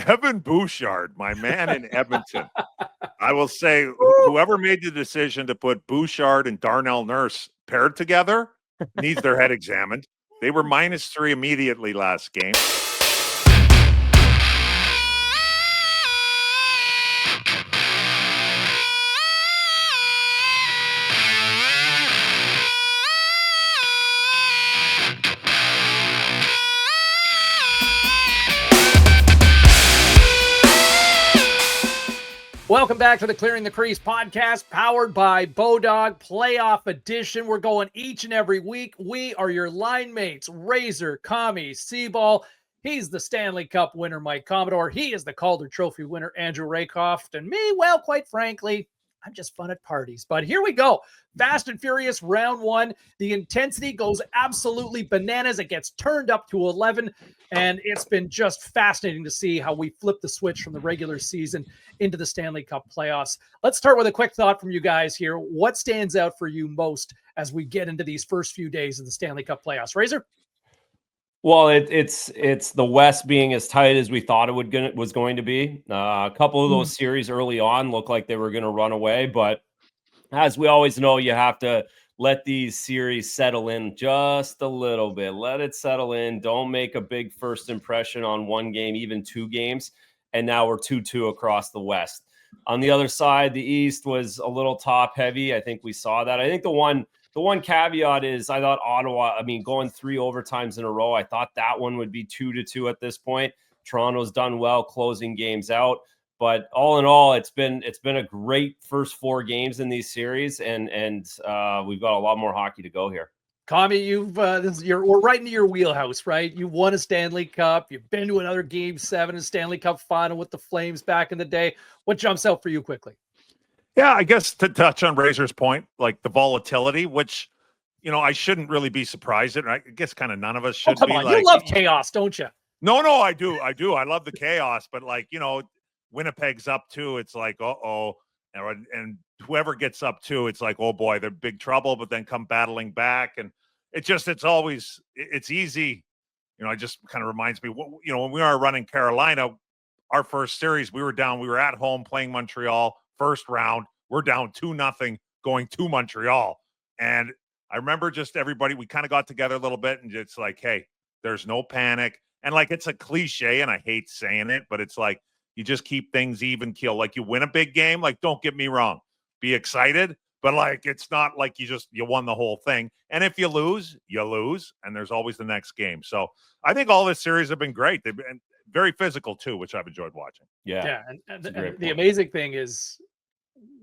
Evan Bouchard, my man in Edmonton. I will say, whoever made the decision to put Bouchard and Darnell Nurse paired together needs their head examined. They were -3 immediately last game. Welcome back to the Clearing the Crease podcast, powered by BODOG Playoff Edition. We're going each and every week. We are your line mates, Razor, Commie, Cball. He's the Stanley Cup winner, Mike Commodore. He is the Calder Trophy winner, Andrew Rakoff. And me, well, quite frankly, I'm just fun at parties. But here we go. Fast and Furious round one. The intensity goes absolutely bananas. It gets turned up to 11. And it's been just fascinating to see how we flip the switch from the regular season into the Stanley Cup playoffs. Let's start with a quick thought from you guys here. What stands out for you most as we get into these first few days of the Stanley Cup playoffs? Razor? Well, it's the West being as tight as we thought it was going to be. A couple of those series early on looked like they were going to run away, but as we always know, you have to let these series settle in just a little bit. Let it settle in. Don't make a big first impression on one game, even two games. And now we're 2-2 across the West. On the other side, the East was a little top heavy. I think we saw that. I think the one caveat is I thought Ottawa, going 3 overtimes in a row, I thought that one would be 2-2 at this point. Toronto's done well closing games out. But all in all, it's been a great first 4 games in these series, and we've got a lot more hockey to go here. Commie, we're right into your wheelhouse, right? You won a Stanley Cup. You've been to another Game 7 in Stanley Cup final with the Flames back in the day. What jumps out for you quickly? Yeah, I guess to touch on Razor's point, like the volatility, which, I shouldn't really be surprised at. I guess kind of none of us should be. Come on, you love chaos, don't you? No, I do. I love the chaos, but Winnipeg's up 2. It's like, uh-oh. And whoever gets up 2, it's like, oh boy, they're big trouble, but then come battling back. And it's easy. It just kind of reminds me, when we were running Carolina, our first series, we were at home playing Montreal, first round. We're down 2-0 going to Montreal. And I remember just everybody, we kind of got together a little bit and it's like, hey, there's no panic. And it's a cliche and I hate saying it, but it's like, you just keep things even keel. Like you win a big game, don't get me wrong, be excited, but it's not like you won the whole thing. And if you lose, and there's always the next game. So I think all this series have been great. They've been very physical too, which I've enjoyed watching. Yeah. And the amazing thing is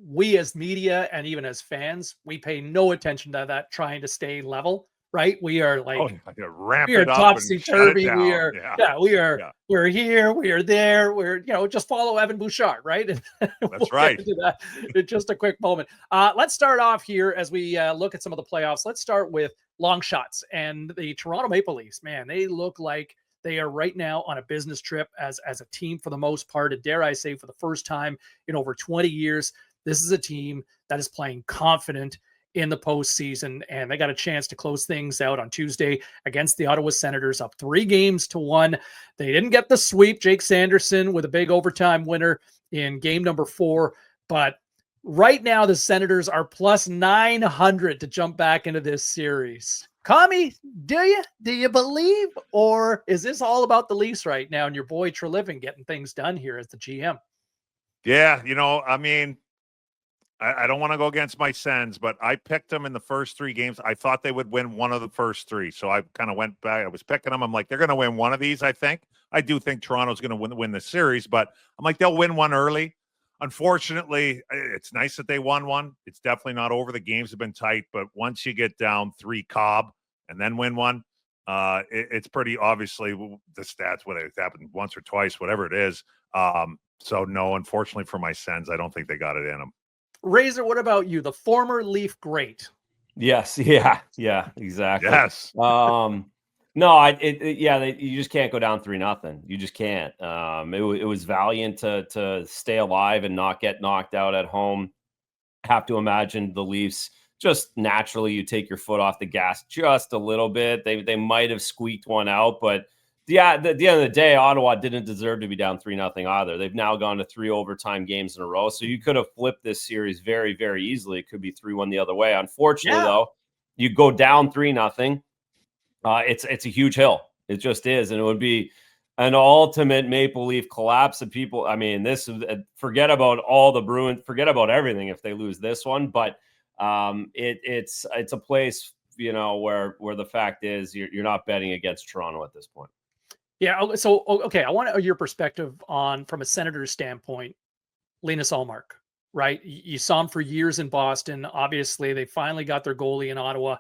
we as media and even as fans, we pay no attention to that trying to stay level. Right, we are ramp we are it up, topsy-turvy. We're here, we are there. We're just follow Evan Bouchard, right? That's right. Get into that in just a quick moment. Let's start off here as we look at some of the playoffs. Let's start with long shots and the Toronto Maple Leafs. Man, they look like they are right now on a business trip as a team for the most part. And dare I say, for the first time in over 20 years, this is a team that is playing confident in the postseason, and they got a chance to close things out on Tuesday against the Ottawa Senators, up 3-1. They didn't get the sweep. Jake Sanderson with a big overtime winner in game number 4, but right now the Senators are plus 900 to jump back into this series. Commie, do you believe, or is this all about the Leafs right now and your boy Treliving getting things done here as the GM? Yeah, I don't want to go against my Sens, but I picked them in the first 3 games. I thought they would win one of the first 3. So I kind of went back. I was picking them. I'm like, they're going to win one of these, I think. I do think Toronto's going to win the series, but I'm like, they'll win one early. Unfortunately, it's nice that they won one. It's definitely not over. The games have been tight, but once you get down 3 Cobb and then win one, it's pretty obviously the stats, whether it's happened once or twice, whatever it is. So no, unfortunately for my Sens, I don't think they got it in them. Razor, what about you? The former Leaf great. Yes. Yeah, exactly. Yes. No, you just can't go down 3-0. You just can't. It was valiant to stay alive and not get knocked out at home. Have to imagine the Leafs just naturally, you take your foot off the gas just a little bit. They might have squeaked one out, but Yeah, at the end of the day, Ottawa didn't deserve to be down 3-0 either. They've now gone to 3 overtime games in a row. So you could have flipped this series very, very easily. It could be 3-1 the other way. Unfortunately, though, you go down 3-0. It's a huge hill. It just is. And it would be an ultimate Maple Leaf collapse of people. I mean, this forget about all the Bruins, forget about everything if they lose this one. But it's a place, you know, where the fact is you're not betting against Toronto at this point. Yeah. So, okay. I want your perspective on, from a Senator's standpoint, Linus Ullmark, right? You saw him for years in Boston. Obviously, they finally got their goalie in Ottawa.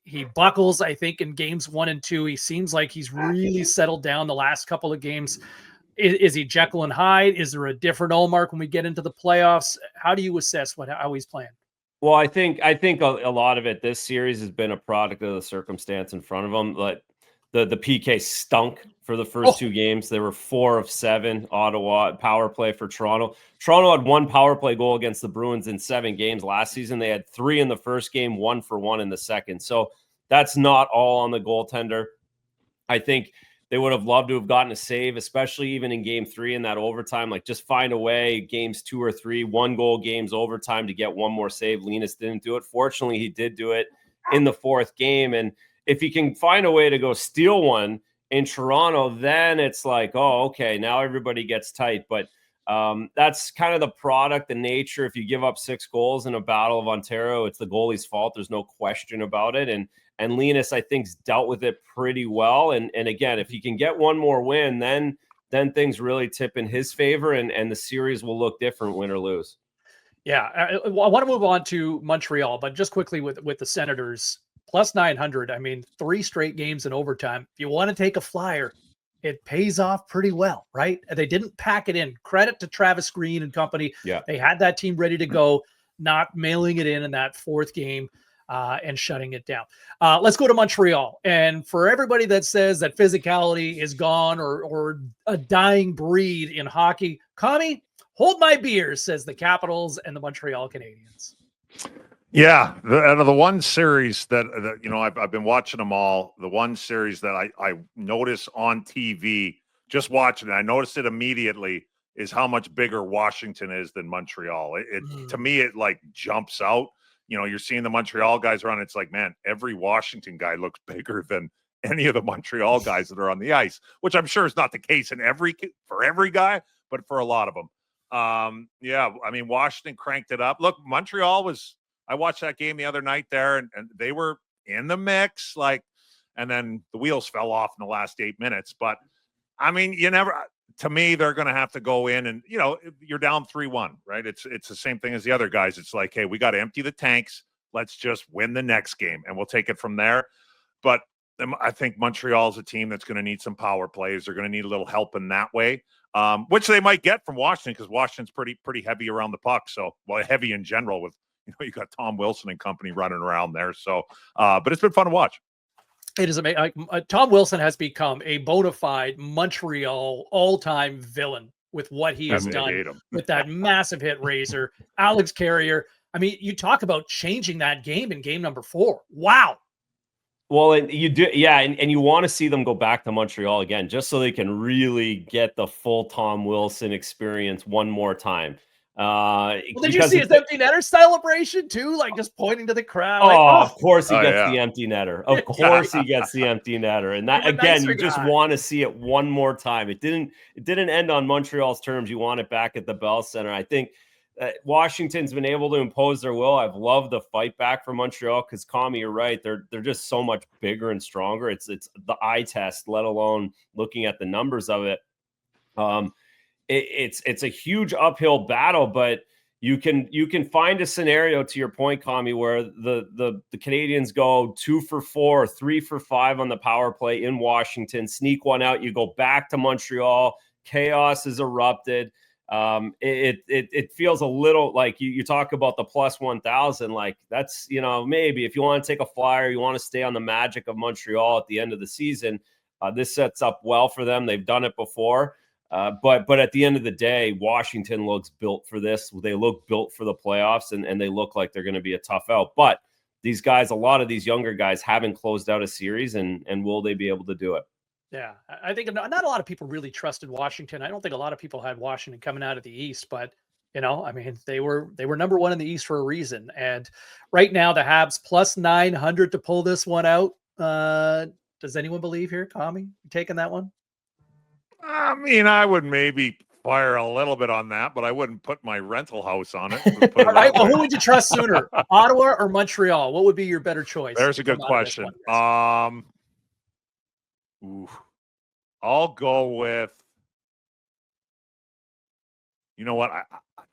He buckles, I think, in games 1 and 2. He seems like he's really settled down the last couple of games. Is he Jekyll and Hyde? Is there a different Ullmark when we get into the playoffs? How do you assess how he's playing? Well, I think a lot of it this series has been a product of the circumstance in front of them. But the PK stunk for the first 2 games. They were 4 of 7. Ottawa power play for Toronto. Toronto had 1 power play goal against the Bruins in 7 games last season. They had 3 in the first game, 1 for 1 in the second. So that's not all on the goaltender. I think they would have loved to have gotten a save, especially even in game 3 in that overtime. Like, just find a way, games 2 or 3, 1-goal games, overtime, to get one more save. Linus didn't do it. Fortunately, he did do it in the 4th game. And if he can find a way to go steal one in Toronto, then it's like, oh, okay, now everybody gets tight. But that's kind of the product, the nature. If you give up 6 goals in a Battle of Ontario, it's the goalie's fault. There's no question about it. And Linus, I think, dealt with it pretty well. And again, if he can get one more win, then things really tip in his favor, and the series will look different, win or lose. Yeah, I want to move on to Montreal, but just quickly with the Senators, plus 900. I mean, 3 straight games in overtime. If you want to take a flyer, it pays off pretty well, right? They didn't pack it in. Credit to Travis Green and company. Yeah, they had that team ready to go, not mailing it in that 4th game and shutting it down. Let's go to Montreal. And for everybody that says that physicality is gone or a dying breed in hockey, Commie, hold my beer, says the Capitals and the Montreal Canadiens. Yeah, out of the one series that you know, I've been watching them all. The one series that I notice on TV, just watching it, I noticed it immediately, is how much bigger Washington is than Montreal. To me, it like jumps out. You know, you're seeing the Montreal guys around. It's like, man, every Washington guy looks bigger than any of the Montreal guys that are on the ice, which I'm sure is not the case for every guy, but for a lot of them. Yeah, I mean, Washington cranked it up. Look, Montreal was. I watched that game the other night there, and they were in the mix, and then the wheels fell off in the last 8 minutes. But I mean, to me, they're going to have to go in and, you know, you're down 3-1, right? It's the same thing as the other guys. It's like, hey, we got to empty the tanks. Let's just win the next game, and we'll take it from there. But I think Montreal is a team that's going to need some power plays. They're going to need a little help in that way, which they might get from Washington, because Washington's pretty heavy around the puck. So, well, heavy in general with, you know, you got Tom Wilson and company running around there. So, but it's been fun to watch. It is amazing. Tom Wilson has become a bona fide Montreal all-time villain with what he has done with that massive hit Razor, Alex Carrier. I mean, you talk about changing that game in game number 4. Wow. Well, and you do, yeah, and you want to see them go back to Montreal again, just so they can really get the full Tom Wilson experience one more time. Well, did you see his empty netter celebration too? Like, just pointing to the crowd. Of course he gets the empty netter. Of course he gets the empty netter. And that, again, you just want to see it one more time. It didn't end on Montreal's terms. You want it back at the Bell Center. I think Washington's been able to impose their will. I've loved the fight back for Montreal, because, Commie, you're right. They're just so much bigger and stronger. It's the eye test, let alone looking at the numbers of it. It's a huge uphill battle, but you can find a scenario, to your point, Commie, where the Canadians go 2 for 4, 3 for 5 on the power play in Washington, sneak one out. You go back to Montreal, chaos is erupted. It feels a little like you talk about the plus 1,000. Like, that's, you know, maybe if you want to take a flyer, you want to stay on the magic of Montreal at the end of the season. This sets up well for them. They've done it before. But at the end of the day, Washington looks built for this. They look built for the playoffs, and they look like they're going to be a tough out. But these guys, a lot of these younger guys, haven't closed out a series, and will they be able to do it? Yeah, I think not a lot of people really trusted Washington. I don't think a lot of people had Washington coming out of the East, but I mean, they were number one in the East for a reason. And right now, the Habs plus 900 to pull this one out. Does anyone believe here, Commie? You taking that one? I mean, I would maybe fire a little bit on that, but I wouldn't put my rental house on it. All right. Well, who would you trust sooner, Ottawa or Montreal? What would be your better choice? There's a good question. I'll go with. You know what? I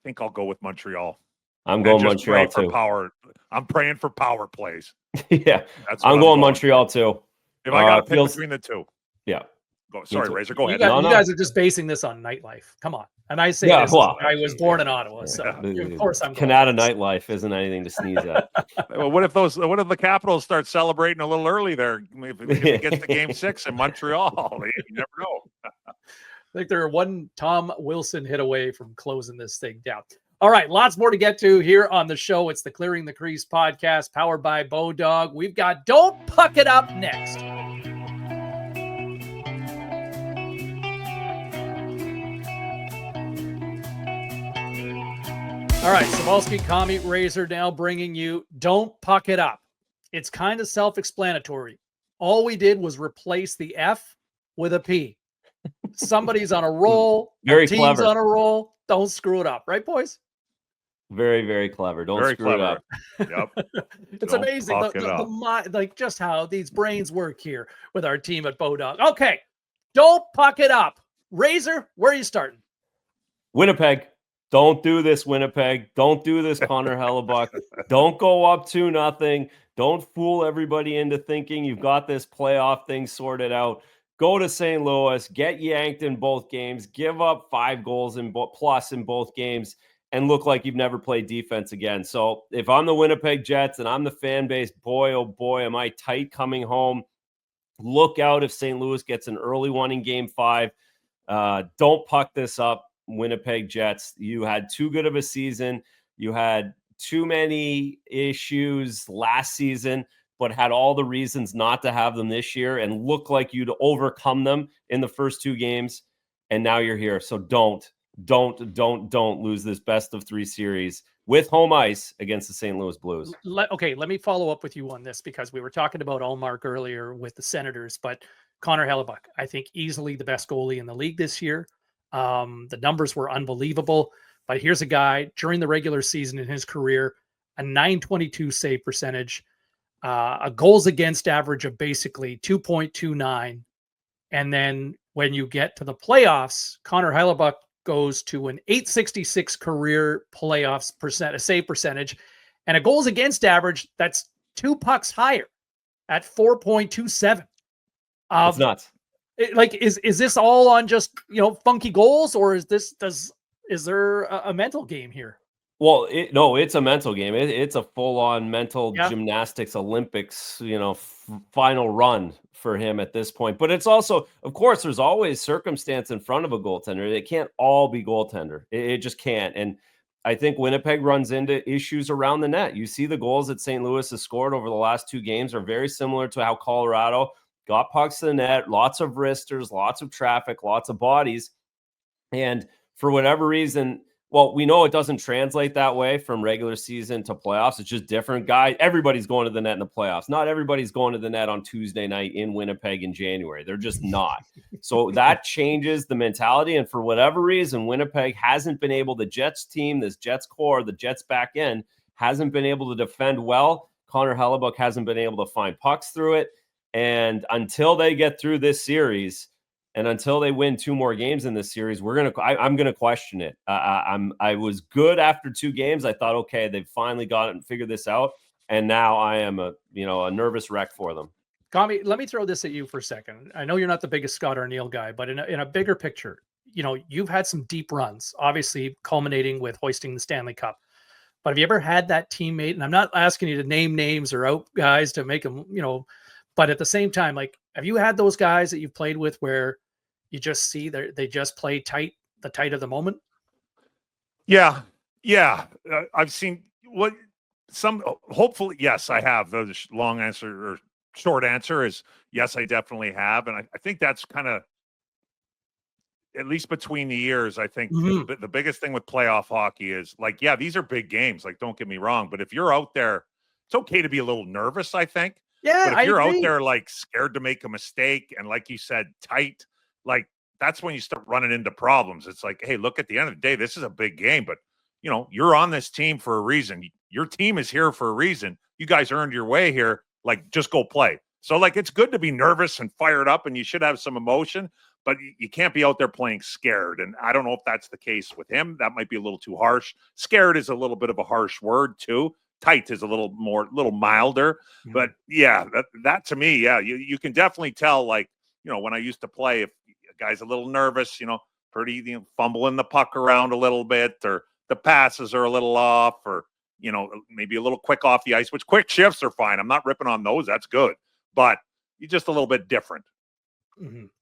think I'll go with Montreal. I'm going Montreal too. For power. I'm praying for power plays. Yeah, I'm going Montreal too. If I got to pick between the two. Yeah. Sorry, Razor. Go ahead. You guys are just basing this on nightlife. Come on. And I say this. I was born in Ottawa, so of course I'm. Canada nightlife isn't anything to sneeze at. Well, what if the Capitals start celebrating a little early there? If it gets to Game 6 in Montreal, you never know. I think they're one Tom Wilson hit away from closing this thing down. All right, lots more to get to here on the show. It's the Clearing the Crease podcast, powered by BODOG. We've got Don't Puck It Up next. All right, Cball, Commie, Razor now bringing you Don't Puck It Up. It's kind of self-explanatory. All we did was replace the F with a P. Somebody's on a roll. Very team's clever. On a roll. Don't screw it up. Right, boys? Very, very clever. Don't screw it up. Yep. It's amazing. Like just how these brains work here with our team at BODOG. Okay. Don't puck it up. Razor, where are you starting? Winnipeg. Don't do this, Winnipeg. Don't do this, Connor Hellebuck. Don't go up 2-0. Don't fool everybody into thinking you've got this playoff thing sorted out. Go to St. Louis, get yanked in both games, give up 5 goals plus in both games, and look like you've never played defense again. So if I'm the Winnipeg Jets and I'm the fan base, boy, oh boy, am I tight coming home. Look out if St. Louis gets an early one in Game 5. Don't puck this up, Winnipeg Jets. You had too good of a season. You had too many issues last season, but had all the reasons not to have them this year and look like you'd overcome them in the first 2 games. And now you're here. So don't lose this best of 3 series with home ice against the St. Louis Blues. Okay, let me follow up with you on this because we were talking about Allmark earlier with the Senators, but Connor Hellebuck, I think easily the best goalie in the league this year. The numbers were unbelievable, but here's a guy during the regular season in his career, a .922 save percentage, a goals against average of basically 2.29. And then when you get to the playoffs, Connor Hellebuck goes to an .866 career playoffs save percentage and a goals against average that's 2 pucks higher at 4.27. It's nuts. Is this all on just funky goals, or is there a mental game here? Well, it's a mental game. It's a full-on mental gymnastics Olympics, final run for him at this point. But it's also, of course, there's always circumstance in front of a goaltender. It can't all be goaltender. It just can't. And I think Winnipeg runs into issues around the net. You see the goals that St. Louis has scored over the last 2 games are very similar to how Colorado got pucks to the net, lots of wristers, lots of traffic, lots of bodies. And for whatever reason, well, we know it doesn't translate that way from regular season to playoffs. It's just different. Guys, everybody's going to the net in the playoffs. Not everybody's going to the net on Tuesday night in Winnipeg in January. They're just not. So that changes the mentality. And for whatever reason, Winnipeg hasn't been able, the Jets team, this Jets core, the Jets back end, hasn't been able to defend well. Connor Hellebuck hasn't been able to find pucks through it. And until they get through this series, and until they win 2 more games in this series, I'm gonna question it. I was good after 2 games. I thought, okay, they've finally got it and figured this out. And now I am a nervous wreck for them. Commie, let me throw this at you for a second. I know you're not the biggest Scott Arniel guy, but in a bigger picture, you've had some deep runs, obviously culminating with hoisting the Stanley Cup. But have you ever had that teammate? And I'm not asking you to name names or out guys to make them, but at the same time, have you had those guys that you've played with where you just see they just play tight, the tight of the moment? Yeah. I've seen hopefully, yes, I have. The long answer or short answer is yes, I definitely have. And I think that's kind of, at least between the years, I think the biggest thing with playoff hockey is like, yeah, these are big games. Like, don't get me wrong. But if you're out there, it's okay to be a little nervous, I think. Yeah, but if I you're agree. out there like scared to make a mistake and like you said, tight, like that's when you start running into problems. It's like, hey, look, at the end of the day, this is a big game, but you know, you're on this team for a reason. Your team is here for a reason. You guys earned your way here. Like, just go play. So like, it's good to be nervous and fired up, and you should have some emotion, but you can't be out there playing scared. And I don't know if that's the case with him. That might be a little too harsh. Scared is a little bit of a harsh word too. Tight is a little milder. But yeah, that to me, yeah, you can definitely tell, like, you know, when I used to play, if a guy's a little nervous, you know, fumbling the puck around a little bit, or the passes are a little off, or, you know, maybe a little quick off the ice, which quick shifts are fine. I'm not ripping on those. That's good. But you're just a little bit different.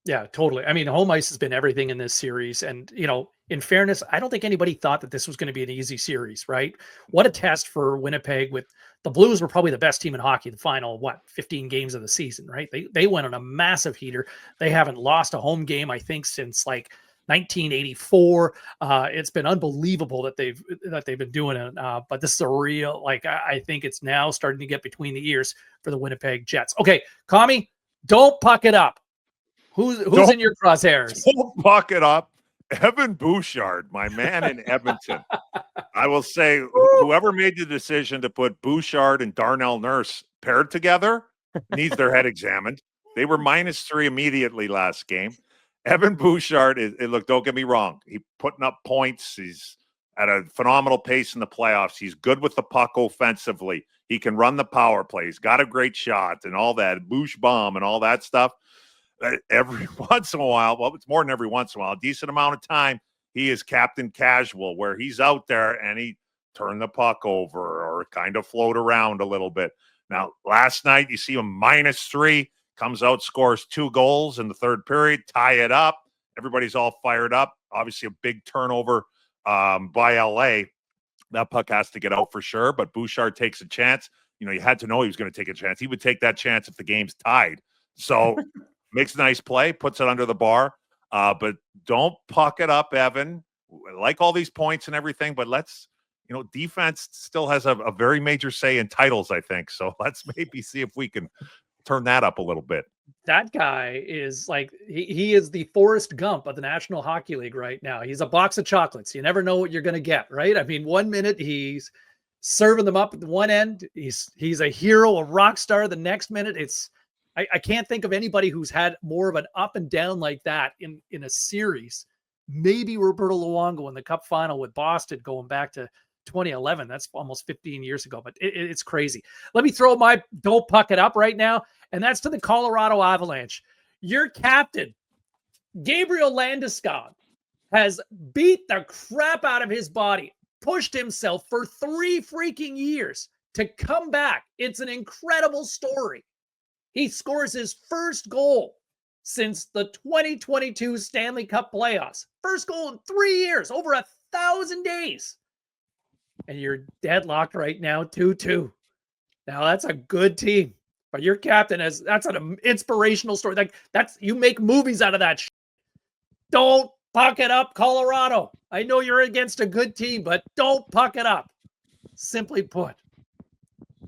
Yeah, totally. I mean, home ice has been everything in this series. And, you know, in fairness, I don't think anybody thought that this was going to be an easy series, right? What a test for Winnipeg. With the Blues were probably the best team in hockey, the final, 15 games of the season, right? They went on a massive heater. They haven't lost a home game, I think, since like 1984. It's been unbelievable that they've been doing it. But this is a real, like, I think it's now starting to get between the ears for the Winnipeg Jets. Okay, Commie, don't puck it up. Who's in your crosshairs? Don't puck it up. Evan Bouchard, my man in Edmonton. I will say, whoever made the decision to put Bouchard and Darnell Nurse paired together needs their head examined. They were -3 immediately last game. Evan Bouchard look, don't get me wrong. He's putting up points. He's at a phenomenal pace in the playoffs. He's good with the puck offensively. He can run the power play. He's got a great shot and all that, Bouch bomb and all that stuff. Every once in a while, well, it's more than every once in a while, a decent amount of time, he is captain casual, where he's out there and he turned the puck over or kind of float around a little bit. Now, last night, you see him -3, comes out, scores 2 goals in the third period, tie it up. Everybody's all fired up. Obviously, a big turnover by LA. That puck has to get out for sure, but Bouchard takes a chance. You know, you had to know he was going to take a chance. He would take that chance if the game's tied. So makes a nice play, puts it under the bar. But don't puck it up, Evan. I like all these points and everything, but let's, you know, defense still has a very major say in titles, I think. So let's maybe see if we can turn that up a little bit. That guy is like, he is the Forrest Gump of the National Hockey League right now. He's a box of chocolates. You never know what you're going to get, right? I mean, 1 minute he's serving them up at the one end. He's a hero, a rock star. The next minute I can't think of anybody who's had more of an up and down like that in a series. Maybe Roberto Luongo in the Cup final with Boston going back to 2011. That's almost 15 years ago, but it's crazy. Let me throw my don't puck it up right now, and that's to the Colorado Avalanche. Your captain, Gabriel Landeskog, has beat the crap out of his body, pushed himself for 3 freaking years to come back. It's an incredible story. He scores his first goal since the 2022 Stanley Cup playoffs. First goal in 3 years, over 1,000 days. And you're deadlocked right now, 2-2. Now that's a good team. But your captain that's an inspirational story. Like, you make movies out of that shit. Don't puck it up, Colorado. I know you're against a good team, but don't puck it up. Simply put.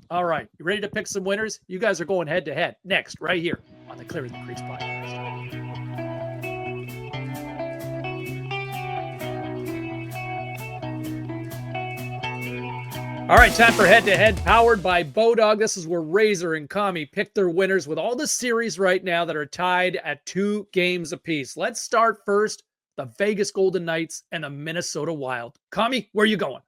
All right, you ready to pick some winners? You guys are going head to head next, right here on the Clearing the Crease podcast. All right, time for head to head, powered by BODOG. This is where Razor and Commie pick their winners with all the series right now that are tied at 2 games apiece. Let's start first, the Vegas Golden Knights and the Minnesota Wild. Commie, where are you going?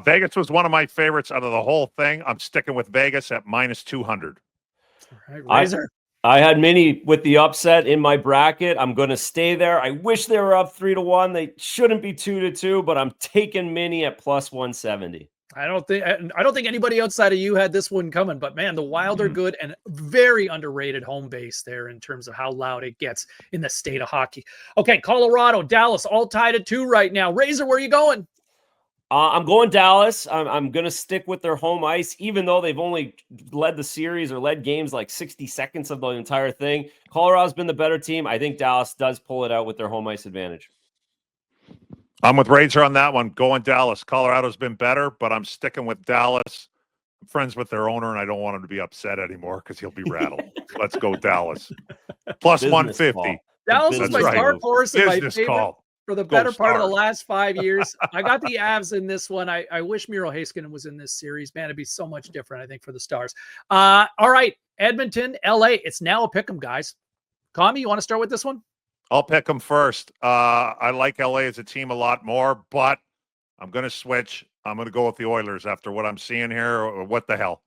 Vegas was one of my favorites out of the whole thing. I'm sticking with Vegas at -200. All right, Razor. I had Mini with the upset in my bracket. I'm going to stay there. I wish they were up 3-1. They shouldn't be 2-2, but I'm taking Mini at +170. I don't think anybody outside of you had this one coming, but man, the Wild are good and very underrated home base there in terms of how loud it gets in the state of hockey. Okay, Colorado, Dallas, all tied at 2 right now. Razor, where are you going? I'm going Dallas. I'm going to stick with their home ice, even though they've only led the series or led games like 60 seconds of the entire thing. Colorado's been the better team. I think Dallas does pull it out with their home ice advantage. I'm with Razor on that one. Going Dallas. Colorado's been better, but I'm sticking with Dallas. I'm friends with their owner, and I don't want him to be upset anymore because he'll be rattled. Let's go Dallas. Plus Business 150. call. Dallas is my right. dark horse and my Business favorite call. for the better part of the Stars. last 5 years. I got the Avs in this one. I wish Miro Heiskanen was in this series. Man, it'd be so much different, I think, for the Stars. All right, Edmonton, LA. It's now a pick'em, guys. Commie, you want to start with this one? I'll pick them first. I like LA as a team a lot more, but I'm going to switch. I'm going to go with the Oilers after what I'm seeing here. What the hell?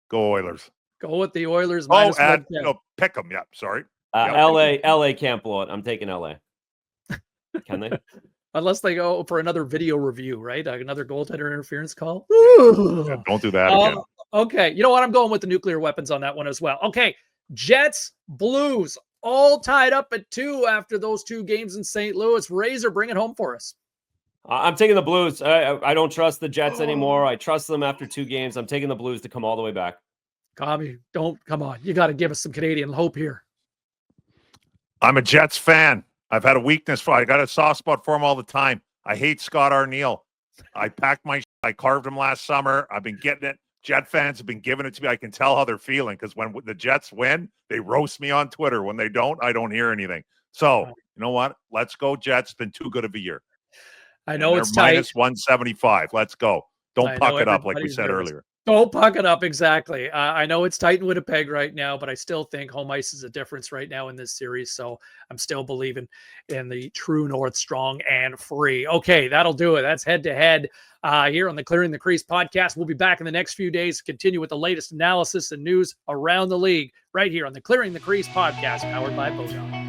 Go Oilers. Go with the Oilers. Oh, pick them. Yeah, sorry. LA can't blow it. I'm taking LA. Can they? Unless they go for another video review, right? Another goaltender interference call. Yeah, don't do that again. Okay. You know what? I'm going with the nuclear weapons on that one as well. Okay. Jets, Blues, all tied up at 2 after those 2 games in St. Louis. Razor, bring it home for us. I'm taking the Blues. I don't trust the Jets anymore. I trust them after 2 games. I'm taking the Blues to come all the way back. Commie, come on. You got to give us some Canadian hope here. I'm a Jets fan. I've had a weakness for. I got a soft spot for him all the time. I hate Scott Arniel. I packed my. I carved him last summer. I've been getting it. Jet fans have been giving it to me. I can tell how they're feeling because when the Jets win, they roast me on Twitter. When they don't, I don't hear anything. So you know what? Let's go Jets. Been too good of a year. I know it's tight. Minus 175. Let's go. Don't puck it up like we said earlier. Don't puck it up, exactly. I know it's tight in Winnipeg right now, but I still think home ice is a difference right now in this series. So I'm still believing in the true North, strong and free. Okay, that'll do it. That's head-to-head here on the Clearing the Crease podcast. We'll be back in the next few days to continue with the latest analysis and news around the league right here on the Clearing the Crease podcast, powered by BODOG.